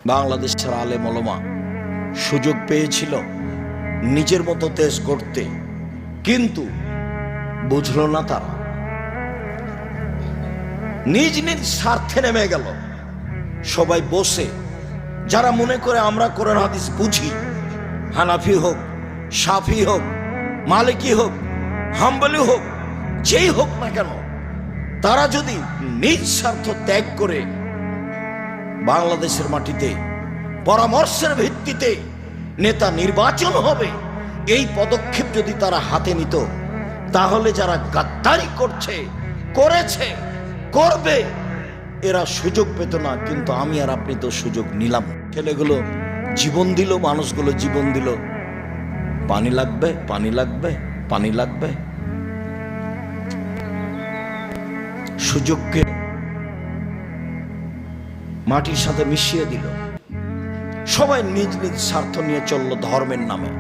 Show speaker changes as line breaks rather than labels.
বাংলাদেশের আলেম ওলামা সুযোগ পেয়েছিল নিজের মতো দেশ গড়তে, কিন্তু বুঝলো না তারা, নিজ নিজ স্বার্থে নেমে গেল। সবাই বসে, যারা মনে করে আমরা কোরআন হাদিস বুঝি, হানাফি হোক, শাফি হোক, মালিকি হোক, হাম্বলি হোক, যেই হোক না কেন, তারা যদি নিজ স্বার্থ ত্যাগ করে বাংলাদেশের মাটিতে পরামর্শের ভিত্তিতে নেতা নির্বাচন হবে, এই পদক্ষেপ যদি তারা হাতে নিত, তাহলে যারা গাদ্দারি করছে, করেছে, করবে, এরা সুযোগ পেত না। কিন্তু আমি আর আপনি তো সুযোগ নিলাম। ছেলেগুলো জীবন দিল, মানুষগুলো জীবন দিল। পানি লাগবে, পানি লাগবে, পানি লাগবে। সুযোগকে মাটির সাথে মিশিয়ে দিল। সবাই নিজ নিজ স্বার্থ নিয়ে চলল ধর্মের নামে।